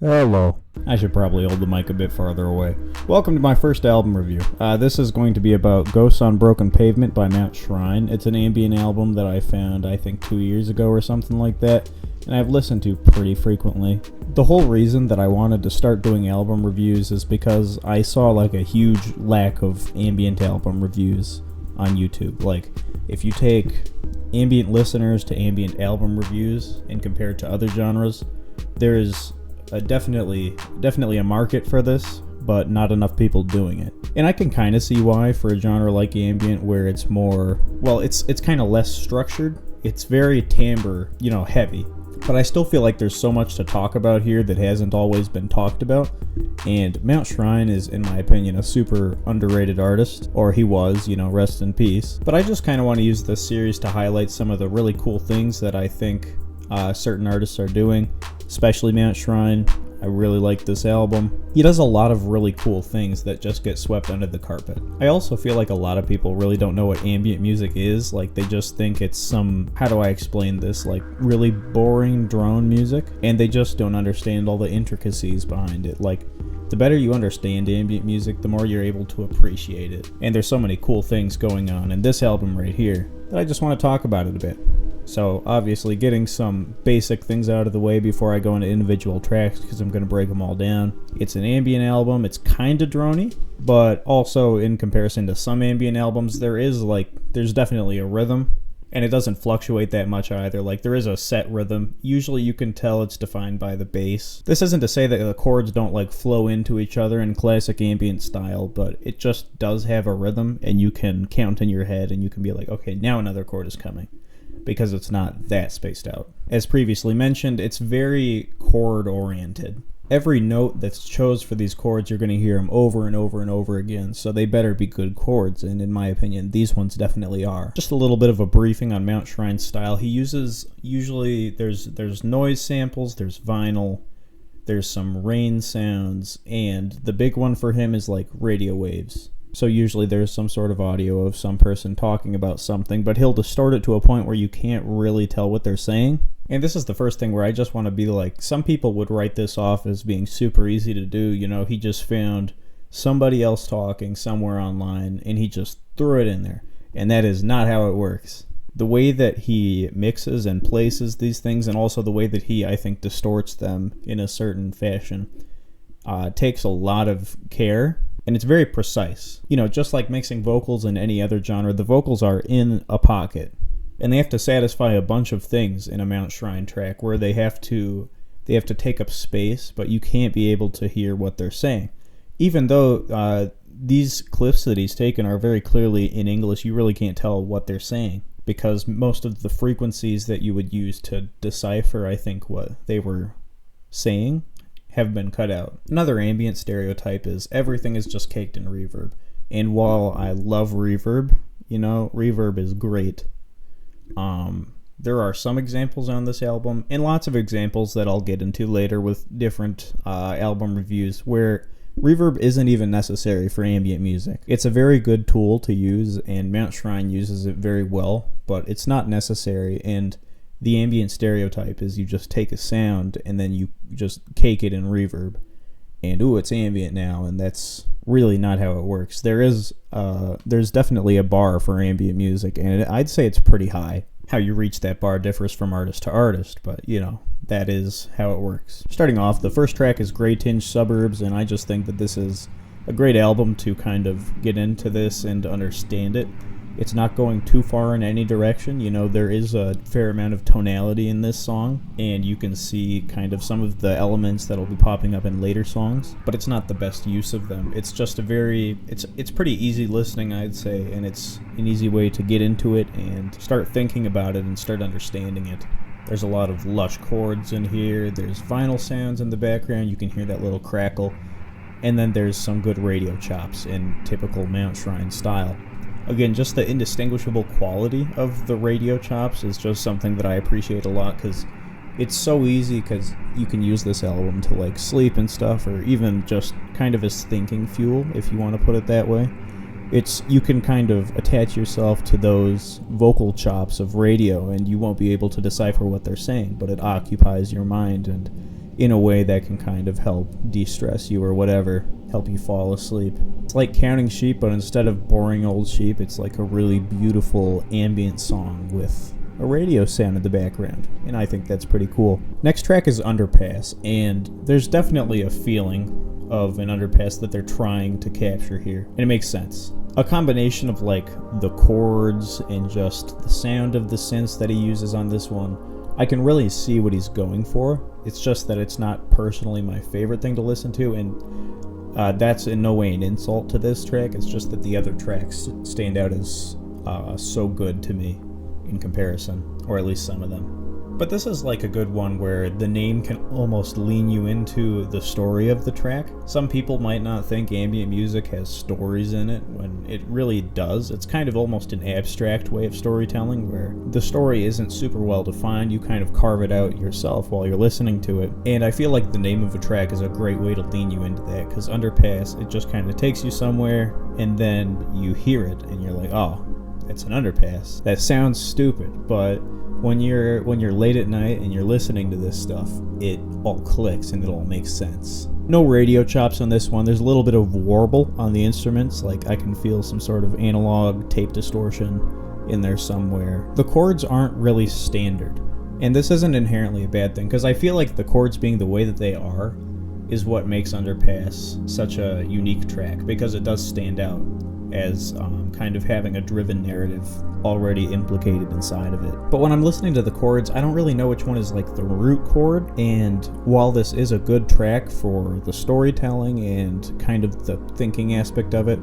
Hello. I should probably hold the mic a bit farther away. Welcome to my first album review. This is going to be about Ghosts on Broken Pavement by Mount Shrine. It's an ambient album that I found, I think, 2 years ago or something like that, and I've listened to pretty frequently. The whole reason that I wanted to start doing album reviews is because I saw like a huge lack of ambient album reviews on YouTube. Like, if you take ambient listeners to ambient album reviews and compare it to other genres, there is definitely a market for this, but not enough people doing it. And I can kind of see why for a genre like ambient, where it's more, well, it's kind of less structured. It's very timbre, heavy. But I still feel like there's so much to talk about here that hasn't always been talked about. And Mount Shrine is, in my opinion, a super underrated artist. Or he was, rest in peace. But I just kind of want to use this series to highlight some of the really cool things that I think certain artists are doing, especially Mount Shrine. I really like this album. He does a lot of really cool things that just get swept under the carpet. I also feel like a lot of people really don't know what ambient music is. Like, they just think it's some, how do I explain this, like really boring drone music, and they just don't understand all the intricacies behind it. Like, the better you understand ambient music, the more you're able to appreciate it. And there's so many cool things going on in this album right here that I just want to talk about it a bit. So, obviously, getting some basic things out of the way before I go into individual tracks, because I'm going to break them all down. It's an ambient album. It's kind of droney, but also in comparison to some ambient albums, there's definitely a rhythm, and it doesn't fluctuate that much either. Like, there is a set rhythm. Usually you can tell it's defined by the bass. This isn't to say that the chords don't flow into each other in classic ambient style, but it just does have a rhythm, and you can count in your head, and you can be like, okay, now another chord is coming, because it's not that spaced out. As previously mentioned, it's very chord-oriented. Every note that's chose for these chords, you're going to hear them over and over and over again, so they better be good chords, and in my opinion, these ones definitely are. Just a little bit of a briefing on Mount Shrine's style. He uses, usually, there's noise samples, there's vinyl, there's some rain sounds, and the big one for him is like radio waves. So usually there's some sort of audio of some person talking about something, but he'll distort it to a point where you can't really tell what they're saying. And this is the first thing where I just want to be like, some people would write this off as being super easy to do. He just found somebody else talking somewhere online and he just threw it in there. And that is not how it works. The way that he mixes and places these things, and also the way that he, I think, distorts them in a certain fashion, takes a lot of care. And it's very precise. Just like mixing vocals in any other genre, the vocals are in a pocket. And they have to satisfy a bunch of things in a Mount Shrine track, where they have to take up space, but you can't be able to hear what they're saying. Even though these clips that he's taken are very clearly in English, you really can't tell what they're saying, because most of the frequencies that you would use to decipher, I think, what they were saying have been cut out. Another ambient stereotype is everything is just caked in reverb. And while I love reverb, reverb is great. There are some examples on this album, and lots of examples that I'll get into later with different album reviews, where reverb isn't even necessary for ambient music. It's a very good tool to use, and Mount Shrine uses it very well, but it's not necessary. And the ambient stereotype is you just take a sound and then you just cake it in reverb, and it's ambient now, and that's really not how it works. There's definitely a bar for ambient music, and I'd say it's pretty high. How you reach that bar differs from artist to artist, but that is how it works. Starting off, the first track is Grey Tinged Suburbs, and I just think that this is a great album to kind of get into this and understand it. It's not going too far in any direction. There is a fair amount of tonality in this song, and you can see kind of some of the elements that'll be popping up in later songs, but it's not the best use of them. It's just it's pretty easy listening, I'd say, and it's an easy way to get into it and start thinking about it and start understanding it. There's a lot of lush chords in here. There's vinyl sounds in the background. You can hear that little crackle. And then there's some good radio chops in typical Mount Shrine style. Again, just the indistinguishable quality of the radio chops is just something that I appreciate a lot, because it's so easy, because you can use this album to sleep and stuff, or even just kind of as thinking fuel, if you want to put it that way. You can kind of attach yourself to those vocal chops of radio, and you won't be able to decipher what they're saying, but it occupies your mind, and in a way that can kind of help de-stress you or whatever, help you fall asleep. It's like Counting Sheep, but instead of boring old sheep, it's like a really beautiful ambient song with a radio sound in the background, and I think that's pretty cool. Next track is Underpass, and there's definitely a feeling of an underpass that they're trying to capture here, and it makes sense. A combination of like the chords and just the sound of the synths that he uses on this one, I can really see what he's going for. It's just that it's not personally my favorite thing to listen to, and that's in no way an insult to this track. It's just that the other tracks stand out as so good to me in comparison, or at least some of them. But this is like a good one where the name can almost lean you into the story of the track. Some people might not think ambient music has stories in it, when it really does. It's kind of almost an abstract way of storytelling where the story isn't super well defined. You kind of carve it out yourself while you're listening to it. And I feel like the name of a track is a great way to lean you into that, because Underpass, it just kind of takes you somewhere and then you hear it and you're like, oh, it's an underpass. That sounds stupid, but when you're late at night and you're listening to this stuff, it all clicks and it all makes sense. No radio chops on this one. There's a little bit of warble on the instruments, like I can feel some sort of analog tape distortion in there somewhere. The chords aren't really standard, and this isn't inherently a bad thing, because I feel like the chords being the way that they are is what makes Underpass such a unique track, because it does stand out as kind of having a driven narrative already implicated inside of it. But when I'm listening to the chords, I don't really know which one is like the root chord, and while this is a good track for the storytelling and kind of the thinking aspect of it,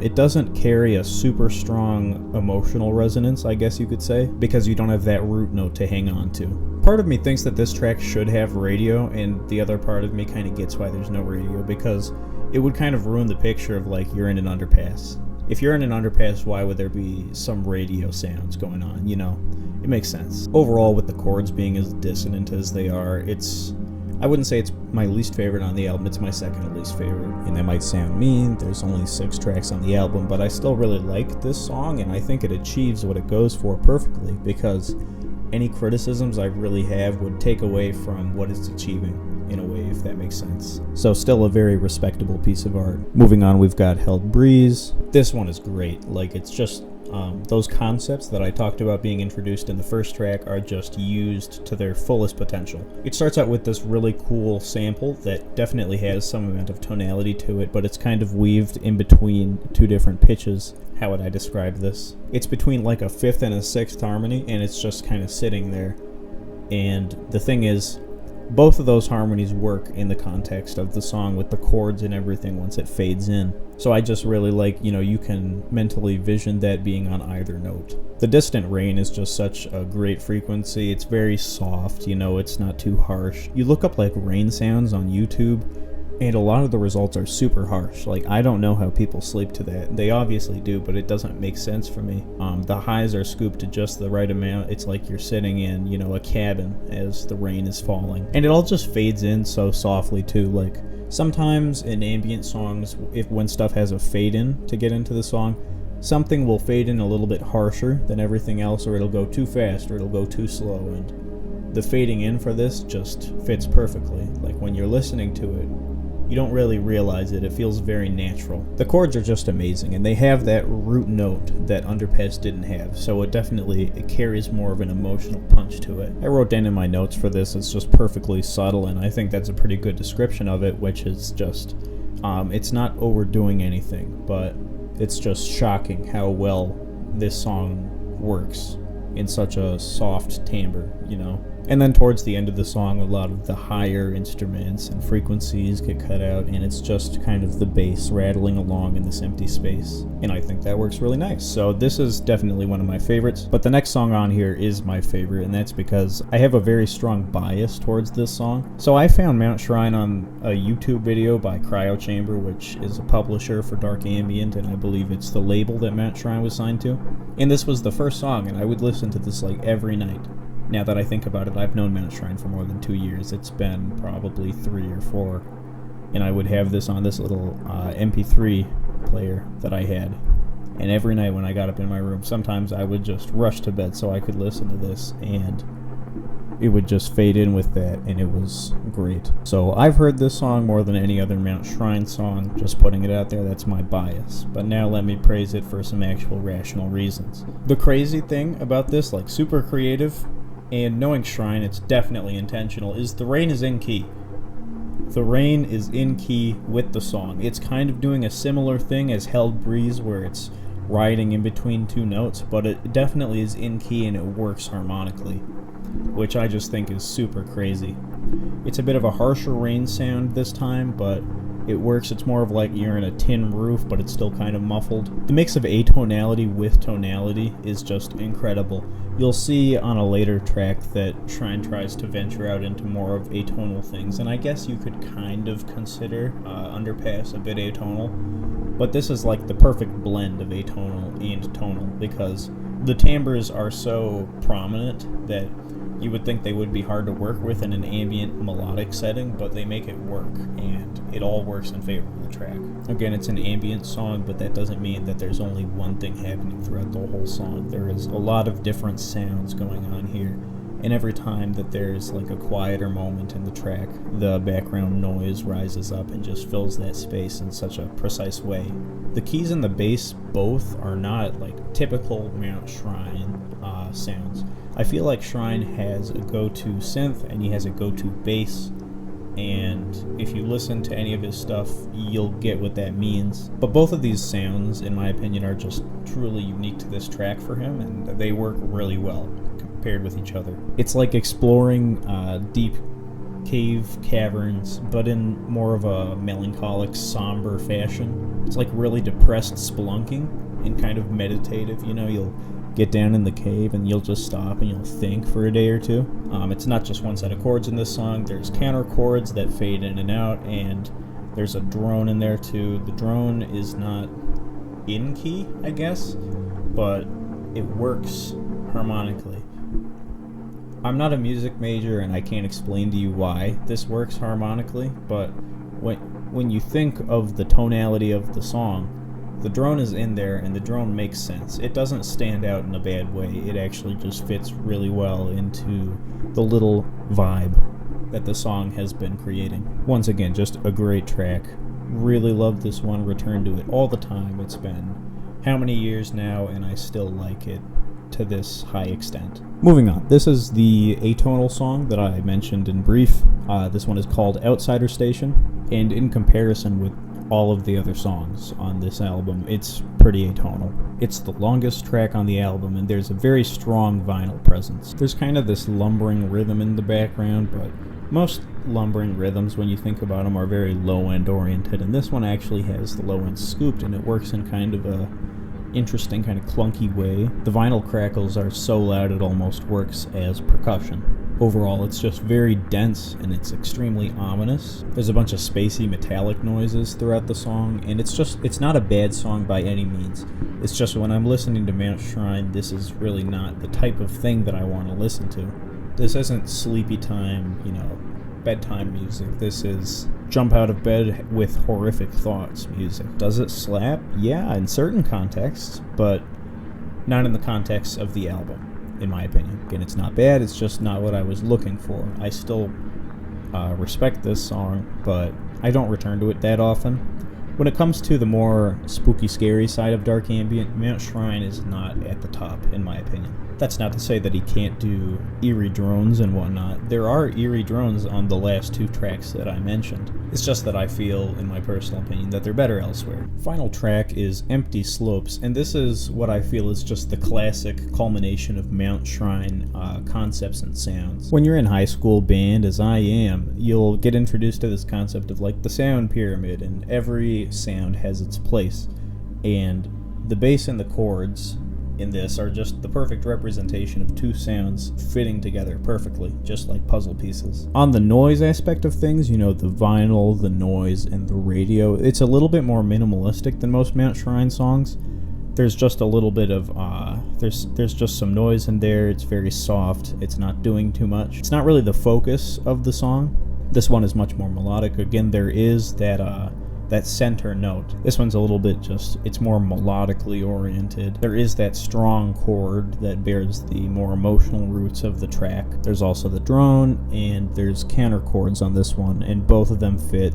it doesn't carry a super strong emotional resonance, I guess you could say, because you don't have that root note to hang on to. Part of me thinks that this track should have radio, and the other part of me kind of gets why there's no radio, because it would kind of ruin the picture of like you're in an underpass. If you're in an underpass, why would there be some radio sounds going on, you know? It makes sense. Overall, with the chords being as dissonant as they are, I wouldn't say it's my least favorite on the album, it's my second least favorite. And that might sound mean, there's only 6 tracks on the album, but I still really like this song, and I think it achieves what it goes for perfectly, because any criticisms I really have would take away from what it's achieving, in a way, if that makes sense. So still a very respectable piece of art. Moving on, we've got Held Breeze. This one is great. Like, it's just those concepts that I talked about being introduced in the first track are just used to their fullest potential. It starts out with this really cool sample that definitely has some amount of tonality to it, but it's kind of weaved in between 2 different pitches. How would I describe this? It's between like a 5th and a 6th harmony, and it's just kind of sitting there. And the thing is, both of those harmonies work in the context of the song with the chords and everything once it fades in. So I just really like, you can mentally vision that being on either note. The Distant Rain is just such a great frequency. It's very soft, it's not too harsh. You look up like rain sounds on YouTube, and a lot of the results are super harsh. Like, I don't know how people sleep to that. They obviously do, but it doesn't make sense for me. The highs are scooped to just the right amount. It's like you're sitting in, a cabin as the rain is falling. And it all just fades in so softly too. Like, sometimes in ambient songs, when stuff has a fade in to get into the song, something will fade in a little bit harsher than everything else, or it'll go too fast, or it'll go too slow, and the fading in for this just fits perfectly. Like, when you're listening to it, you don't really realize it. It feels very natural. The chords are just amazing, and they have that root note that Underpass didn't have, so it carries more of an emotional punch to it. I wrote down in my notes for this, it's just perfectly subtle, and I think that's a pretty good description of it, which is just, it's not overdoing anything, but it's just shocking how well this song works in such a soft timbre, And then towards the end of the song, a lot of the higher instruments and frequencies get cut out, and it's just kind of the bass rattling along in this empty space. And I think that works really nice. So this is definitely one of my favorites. But the next song on here is my favorite, and that's because I have a very strong bias towards this song. So I found Mount Shrine on a YouTube video by Cryo Chamber, which is a publisher for dark ambient, and I believe it's the label that Mount Shrine was signed to. And this was the first song, and I would listen to this like every night. Now that I think about it, I've known Mount Shrine for more than 2 years. It's been probably 3 or 4. And I would have this on this little MP3 player that I had. And every night when I got up in my room, sometimes I would just rush to bed so I could listen to this. And it would just fade in with that, and it was great. So I've heard this song more than any other Mount Shrine song, just putting it out there, that's my bias. But now let me praise it for some actual rational reasons. The crazy thing about this, like super creative, and knowing Shrine, it's definitely intentional, is the rain is in key. The rain is in key with the song. It's kind of doing a similar thing as Held Breeze, where it's riding in between two notes, but it definitely is in key and it works harmonically, which I just think is super crazy. It's a bit of a harsher rain sound this time, but it works. It's more of like you're in a tin roof, but it's still kind of muffled. The mix of atonality with tonality is just incredible. You'll see on a later track that Shrine tries to venture out into more of atonal things, and I guess you could kind of consider Underpass a bit atonal, but this is like the perfect blend of atonal and tonal, because the timbres are so prominent that you would think they would be hard to work with in an ambient melodic setting, but they make it work, and it all works in favor of the track. Again, it's an ambient song, but that doesn't mean that there's only one thing happening throughout the whole song. There is a lot of different sounds going on here, and every time that there's like a quieter moment in the track, the background noise rises up and just fills that space in such a precise way. The keys and the bass both are not like typical Mount Shrine sounds. I feel like Shrine has a go-to synth and he has a go-to bass, and if you listen to any of his stuff, you'll get what that means. But both of these sounds, in my opinion, are just truly unique to this track for him, and they work really well compared with each other. It's like exploring deep cave caverns, but in more of a melancholic, somber fashion. It's like really depressed spelunking and kind of meditative. You know, you'll get down in the cave and you'll just stop and you'll think for a day or two. It's not just one set of chords in this song. There's counter chords that fade in and out, and there's a drone in there too. The drone is not in key, I guess, but it works harmonically. I'm not a music major and I can't explain to you why this works harmonically, but when you think of the tonality of the song, the drone is in there, and the drone makes sense. It doesn't stand out in a bad way. It actually just fits really well into the little vibe that the song has been creating. Once again, just a great track. Really love this one. Return to it all the time. It's been how many years now, and I still like it to this high extent. Moving on. This is the atonal song that I mentioned in brief. This one is called Outsider Station, and in comparison with all of the other songs on this album, it's pretty atonal. It's the longest track on the album, and there's a very strong vinyl presence. There's kind of this lumbering rhythm in the background, but most lumbering rhythms, when you think about them, are very low-end oriented, and this one actually has the low end scooped, and it works in kind of a interesting, kind of clunky way. The vinyl crackles are so loud it almost works as percussion. Overall, it's just very dense and it's extremely ominous. There's a bunch of spacey metallic noises throughout the song, and it's not a bad song by any means. It's just when I'm listening to Mount Shrine, this is really not the type of thing that I want to listen to. This isn't sleepy time, bedtime music. This is jump out of bed with horrific thoughts music. Does it slap? Yeah, in certain contexts, but not in the context of the album, in my opinion. Again, it's not bad, it's just not what I was looking for. I still respect this song, but I don't return to it that often. When it comes to the more spooky, scary side of dark ambient, Mount Shrine is not at the top, in my opinion. That's not to say that he can't do eerie drones and whatnot. There are eerie drones on the last two tracks that I mentioned. It's just that I feel, in my personal opinion, that they're better elsewhere. Final track is Empty Slopes, and this is what I feel is just the classic culmination of Mount Shrine concepts and sounds. When you're in high school band, as I am, you'll get introduced to this concept of like the sound pyramid, and every sound has its place. And the bass and the chords in this are just the perfect representation of two sounds fitting together perfectly, just like puzzle pieces. On the noise aspect of things, the vinyl, the noise, and the radio, it's a little bit more minimalistic than most Mount Shrine songs. There's just a little bit of, there's just some noise in there. It's very soft. It's not doing too much. It's not really the focus of the song. This one is much more melodic. Again, there is that that center note. This one's a little bit just, it's more melodically oriented. There is that strong chord that bears the more emotional roots of the track. There's also the drone, and there's counter chords on this one, and both of them fit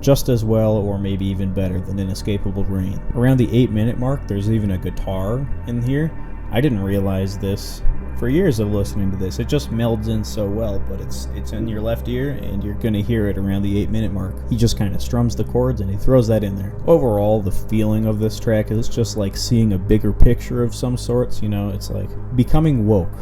just as well, or maybe even better, than Inescapable Rain. Around the 8-minute mark, there's even a guitar in here. I didn't realize this for years of listening to this. It just melds in so well, but it's in your left ear, and you're gonna hear it around the 8-minute mark. He just kind of strums the chords and he throws that in there. Overall, the feeling of this track is just like seeing a bigger picture of some sorts. You know, it's like becoming woke.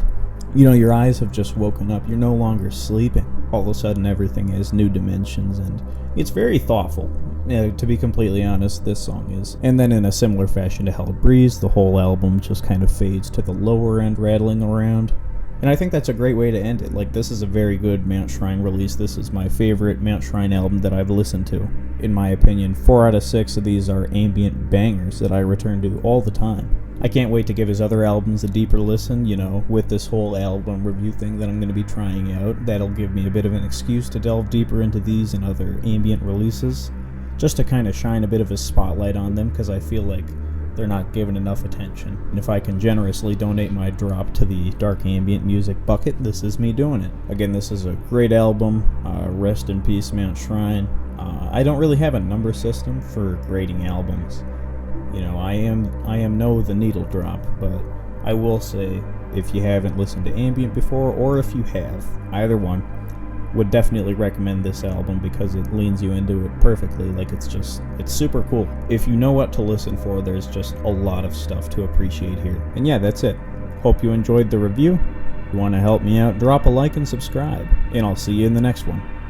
You know, your eyes have just woken up. You're no longer sleeping. All of a sudden, everything has new dimensions, and it's very thoughtful. Yeah, to be completely honest, this song is. And then in a similar fashion to Hell Breeze, the whole album just kind of fades to the lower end, rattling around. And I think that's a great way to end it. Like, this is a very good Mount Shrine release. This is my favorite Mount Shrine album that I've listened to. In my opinion, 4 out of 6 of these are ambient bangers that I return to all the time. I can't wait to give his other albums a deeper listen, you know, with this whole album review thing that I'm going to be trying out. That'll give me a bit of an excuse to delve deeper into these and other ambient releases, just to kind of shine a bit of a spotlight on them, because I feel like they're not given enough attention. And if I can generously donate my drop to the dark ambient music bucket, this is me doing it. Again, this is a great album. Rest in peace, Mount Shrine. I don't really have a number system for grading albums. You know, I am no the needle drop, but I will say, if you haven't listened to ambient before, or if you have, either one, would definitely recommend this album, because it leans you into it perfectly. Like, it's super cool. If you know what to listen for, there's just a lot of stuff to appreciate here. And yeah, that's it. Hope you enjoyed the review. If you want to help me out, drop a like and subscribe, and I'll see you in the next one.